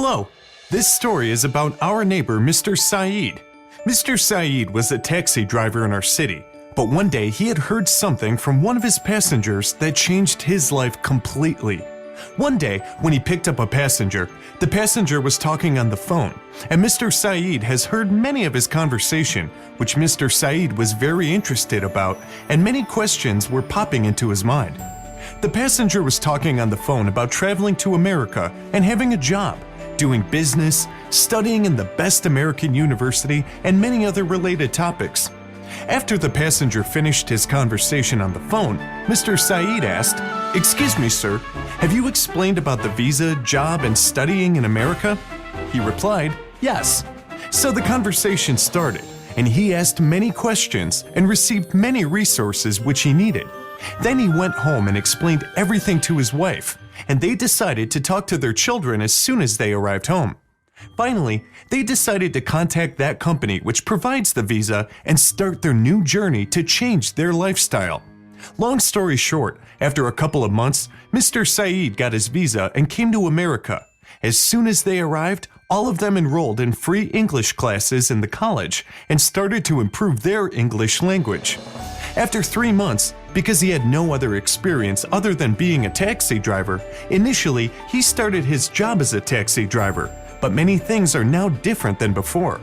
Hello, this story is about our neighbor Mr. Saeed. Mr. Saeed was a taxi driver in our city, but one day he had heard something from one of his passengers that changed his life completely. One day, when he picked up a passenger, the passenger was talking on the phone, and Mr. Saeed has heard many of his conversation, which Mr. Saeed was very interested about, and many questions were popping into his mind. The passenger was talking on the phone about traveling to America and having a job, doing business, studying in the best American university, and many other related topics. After the passenger finished his conversation on the phone, Mr. Saeed asked, "Excuse me, sir, have you explained about the visa, job, and studying in America?" He replied, "Yes." So the conversation started, and he asked many questions and received many resources which he needed. Then he went home and explained everything to his wife, and they decided to talk to their children as soon as they arrived home. Finally, they decided to contact that company which provides the visa and start their new journey to change their lifestyle. Long story short, after a couple of months, Mr. Saeed got his visa and came to America. As soon as they arrived, all of them enrolled in free English classes in the college and started to improve their English language. After 3 months, because he had no other experience other than being a taxi driver, initially he started his job as a taxi driver, but many things are now different than before.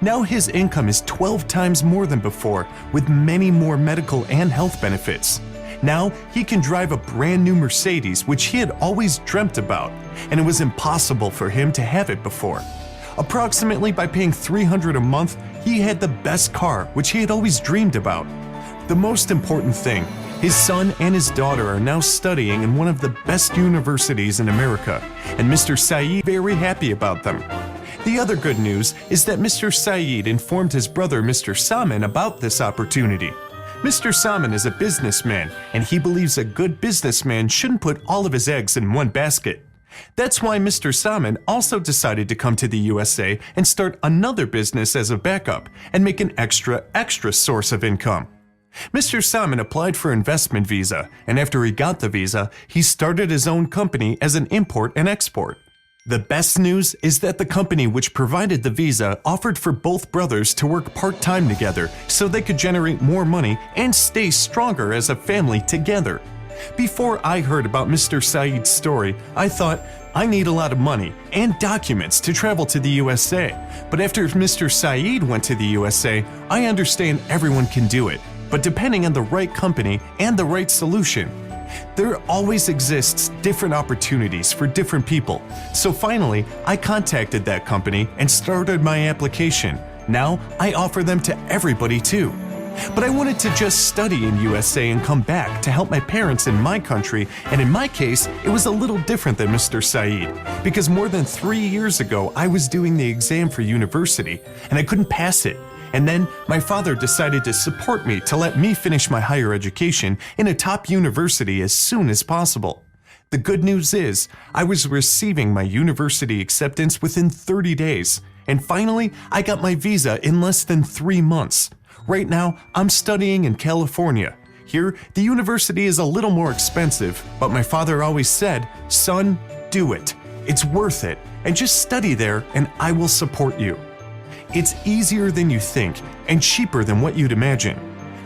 Now his income is 12 times more than before, with many more medical and health benefits. Now he can drive a brand new Mercedes, which he had always dreamt about, and it was impossible for him to have it before. Approximately by paying $300 a month, he had the best car, which he had always dreamed about. The most important thing, his son and his daughter are now studying in one of the best universities in America, and Mr. Saeed is very happy about them. The other good news is that Mr. Saeed informed his brother Mr. Salman about this opportunity. Mr. Salman is a businessman, and he believes a good businessman shouldn't put all of his eggs in one basket. That's why Mr. Salman also decided to come to the USA and start another business as a backup and make an extra source of income. Mr. Salman applied for investment visa, and after he got the visa, he started his own company as an import and export. The best news is that the company which provided the visa offered for both brothers to work part-time together so they could generate more money and stay stronger as a family together. Before I heard about Mr. Saeed's story, I thought, I need a lot of money and documents to travel to the USA. But after Mr. Saeed went to the USA, I understand everyone can do it. But depending on the right company and the right solution, there always exists different opportunities for different people. So finally, I contacted that company and started my application. Now, I offer them to everybody too. But I wanted to just study in USA and come back to help my parents in my country, and in my case, it was a little different than Mr. Saeed, because more than 3 years ago, I was doing the exam for university, and I couldn't pass it. And then my father decided to support me to let me finish my higher education in a top university as soon as possible. The good news is, I was receiving my university acceptance within 30 days, and finally, I got my visa in less than 3 months. Right now, I'm studying in California. Here, the university is a little more expensive, but my father always said, "Son, do it. It's worth it, and just study there and I will support you." It's easier than you think and cheaper than what you'd imagine.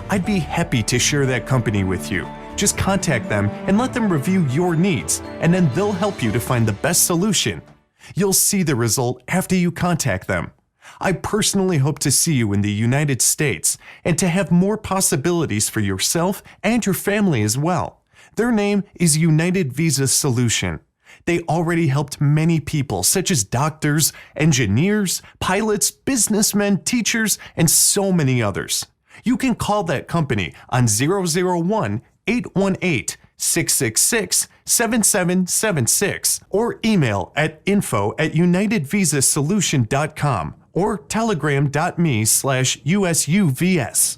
I'd be happy to share that company with you. Just contact them and let them review your needs, and then they'll help you to find the best solution. You'll see the result after you contact them. I personally hope to see you in the United States and to have more possibilities for yourself and your family as well. Their name is United Visa Solution. They already helped many people, such as doctors, engineers, pilots, businessmen, teachers, and so many others. You can call that company on 001-818-666-7776 or email at info@unitedvisasolution.com or telegram.me/USUVS.